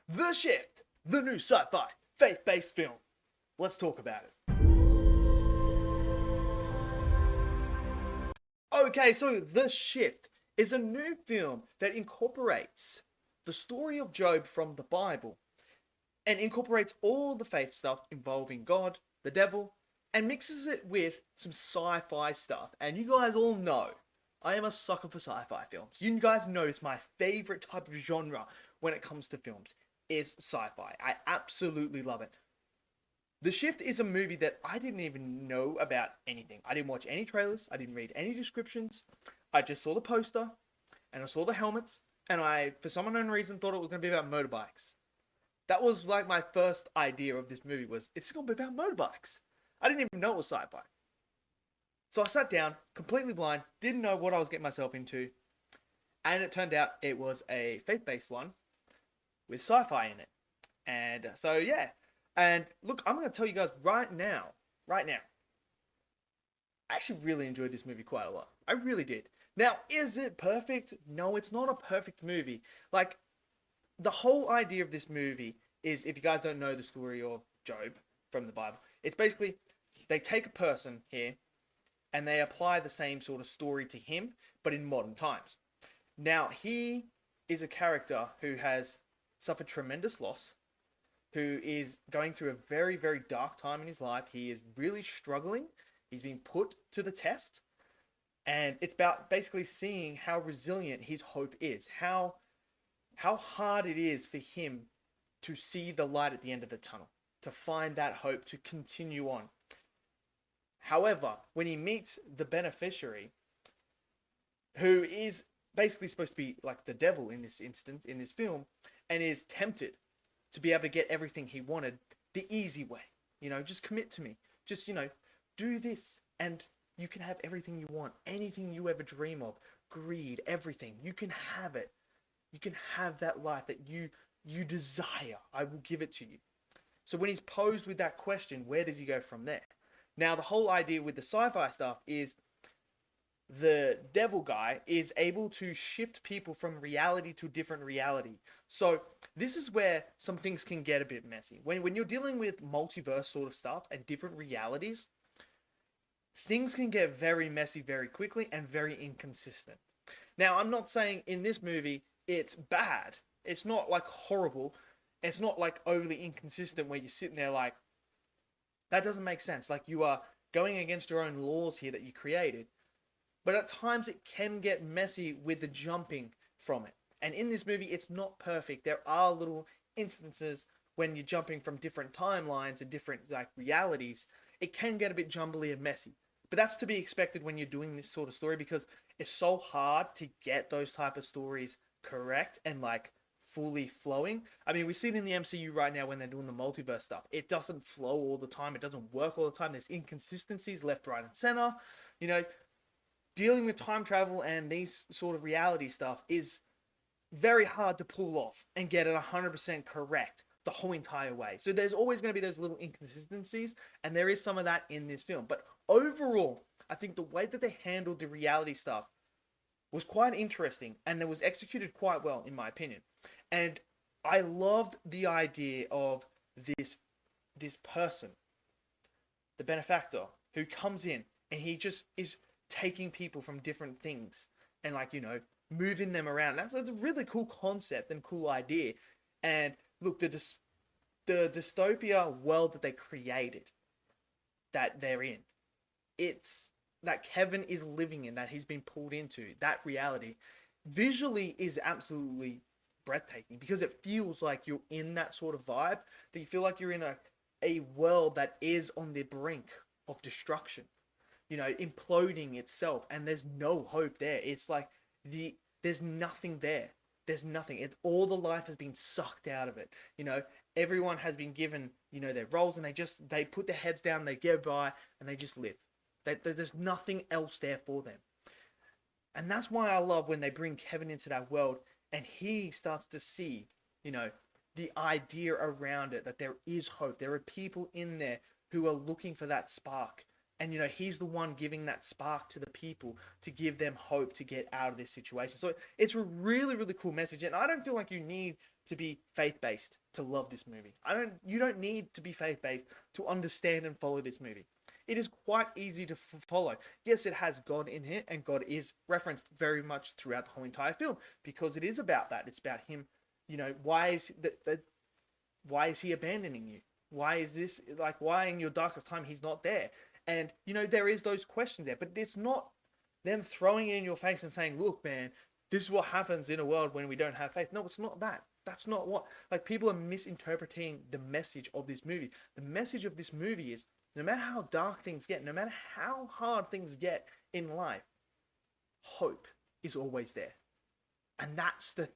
The Shift, the new sci-fi, faith-based film. Let's talk about it. Okay, so The Shift is a new film that incorporates the story of Job from the Bible and incorporates all the faith stuff involving God, the devil, and mixes it with some sci-fi stuff. And you guys all know I am a sucker for sci-fi films. You guys know it's my favorite type of genre when it comes to films is sci-fi. I absolutely love it. The Shift is a movie that I didn't even know about anything. I didn't watch any trailers. I didn't read any descriptions. I just saw the poster and I saw the helmets and I, for some unknown reason, thought it was going to be about motorbikes. That was like my first idea of this movie was it's going to be about motorbikes. I didn't even know it was sci-fi. So I sat down, completely blind, didn't know what I was getting myself into. And it turned out it was a faith-based one with sci-fi in it. And so, yeah. And look, I'm going to tell you guys right now, I actually really enjoyed this movie quite a lot. I really did. Now, is it perfect? No, it's not a perfect movie. Like, the whole idea of this movie is, if you guys don't know the story of Job from the Bible, it's basically they take a person here and they apply the same sort of story to him, but in modern times. Now, he is a character who has suffered tremendous loss, who is going through a very, very dark time in his life. He is really struggling. He's being put to the test. And it's about basically seeing how resilient his hope is, how hard it is for him to see the light at the end of the tunnel, to find that hope, to continue on. However, when he meets the beneficiary, who is basically supposed to be like the devil in this instance, in this film, and is tempted to be able to get everything he wanted the easy way. Just commit to me. Just, do this and you can have everything you want. Anything you ever dream of. Greed, everything. You can have it. You can have that life that you desire. I will give it to you. So when he's posed with that question, where does he go from there? Now, the whole idea with the sci-fi stuff is the devil guy is able to shift people from reality to different reality. So this is where some things can get a bit messy. When you're dealing with multiverse sort of stuff and different realities, things can get very messy very quickly and very inconsistent. Now, I'm not saying in this movie it's bad. It's not like horrible. It's not like overly inconsistent where you're sitting there like, that doesn't make sense. Like you are going against your own laws here that you created. But at times it can get messy with the jumping from it. And in this movie, it's not perfect. There are little instances when you're jumping from different timelines and different like realities. It can get a bit jumbly and messy. But that's to be expected when you're doing this sort of story because it's so hard to get those type of stories correct and like fully flowing. I mean, we see it in the MCU right now when they're doing the multiverse stuff. It doesn't flow all the time. It doesn't work all the time. There's inconsistencies left, right, and center. Dealing with time travel and these sort of reality stuff is very hard to pull off and get it 100% correct the whole entire way. So there's always going to be those little inconsistencies, and there is some of that in this film. But overall, I think the way that they handled the reality stuff was quite interesting, and it was executed quite well, in my opinion. And I loved the idea of this person, the benefactor, who comes in and he just is taking people from different things and moving them around. That's a really cool concept and cool idea. And look, the dystopia world that they created, that they're in, it's that Kevin is living in, that he's been pulled into, that reality, visually is absolutely breathtaking because it feels like you're in that sort of vibe, that you feel like you're in a world that is on the brink of destruction. Imploding itself, and there's no hope there. It's like there's nothing there. There's nothing. It's all the life has been sucked out of it. Everyone has been given, their roles, and they put their heads down, they get by, and they just live. There's nothing else there for them. And that's why I love when they bring Kevin into that world, and he starts to see, the idea around it, that there is hope. There are people in there who are looking for that spark. And, he's the one giving that spark to the people to give them hope to get out of this situation. So it's a really, really cool message. And I don't feel like you need to be faith-based to love this movie. You don't need to be faith-based to understand and follow this movie. It is quite easy to follow. Yes, it has God in it, and God is referenced very much throughout the whole entire film, because it is about that. It's about him, why is he abandoning you? Why is this, like, why in your darkest time he's not there? And, there is those questions there, but it's not them throwing it in your face and saying, look, man, this is what happens in a world when we don't have faith. No, it's not that. That's not what, like, people are misinterpreting the message of this movie. The message of this movie is, no matter how dark things get, no matter how hard things get in life, hope is always there. And that's the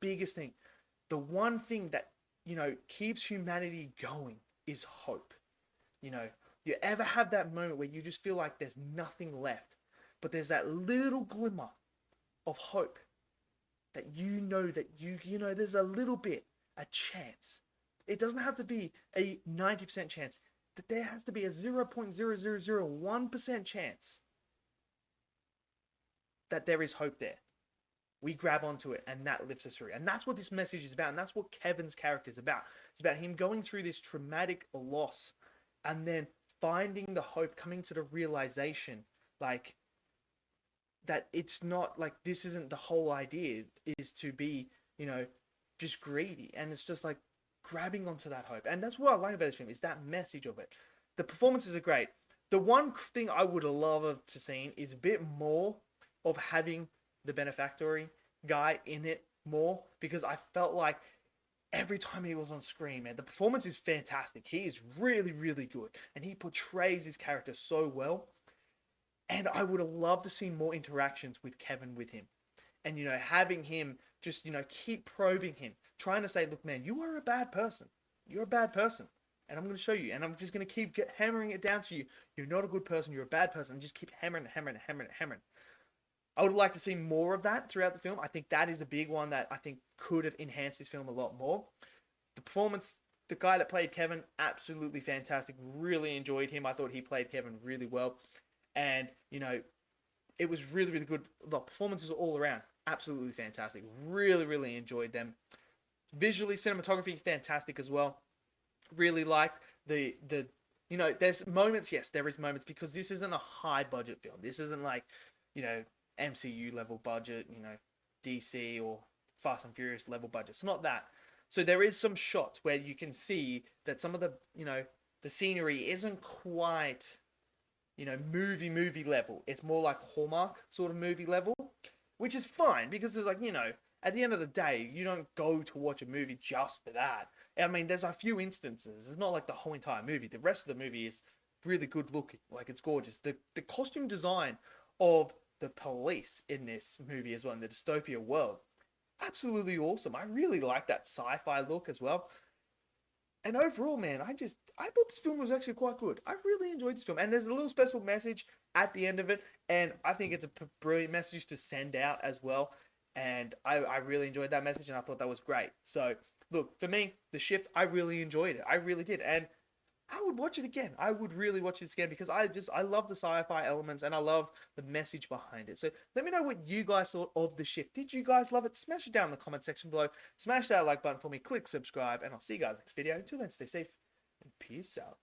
biggest thing. The one thing that, keeps humanity going is hope. You ever have that moment where you just feel like there's nothing left, but there's that little glimmer of hope that that there's a little bit, a chance. It doesn't have to be a 90% chance. That there has to be a 0.0001% chance that there is hope there. We grab onto it, and that lifts us through. And that's what this message is about, and that's what Kevin's character is about. It's about him going through this traumatic loss, and then finding the hope, coming to the realization, like, that it's not, like, this isn't the whole idea, is to be, just greedy. And it's just, like, grabbing onto that hope. And that's what I like about this film, is that message of it. The performances are great. The one thing I would love to see is a bit more of having the benefactory guy in it more, because I felt like every time he was on screen, man, the performance is fantastic. He is really, really good, and he portrays his character so well. And I would have loved to see more interactions with Kevin with him, and having him just keep probing him, trying to say, look, man, you are a bad person. You're a bad person, and I'm going to show you, and I'm just going to keep hammering it down to you. You're not a good person. You're a bad person. And just keep hammering. I would like to see more of that throughout the film. I think that is a big one that I think could have enhanced this film a lot more. The performance, the guy that played Kevin, absolutely fantastic. Really enjoyed him. I thought he played Kevin really well. And, it was really, really good. The performances all around, absolutely fantastic. Really, really enjoyed them. Visually, cinematography, fantastic as well. Really liked there's moments, yes, there is moments, because this isn't a high budget film. This isn't like, MCU level budget, DC or Fast and Furious level budget. It's not that. So there is some shots where you can see that some of the, the scenery isn't quite, movie level. It's more like Hallmark sort of movie level, which is fine, because it's like, at the end of the day, you don't go to watch a movie just for that. I mean, there's a few instances. It's not like the whole entire movie. The rest of the movie is really good looking. Like, it's gorgeous. The costume design of the police in this movie as well, in the dystopia world, absolutely awesome. I really like that sci-fi look as well. And overall, man, I thought this film was actually quite good. I really enjoyed this film. And there's a little special message at the end of it, and I think it's a brilliant message to send out as well. And I really enjoyed that message, and I thought that was great. So, look, for me, The Shift, I really enjoyed it. I really did. And I would watch it again. I would really watch this again, because I love the sci-fi elements, and I love the message behind it. So let me know what you guys thought of The Shift. Did you guys love it? Smash it down in the comment section below. Smash that like button for me. Click subscribe, and I'll see you guys next video. Until then, stay safe and peace out.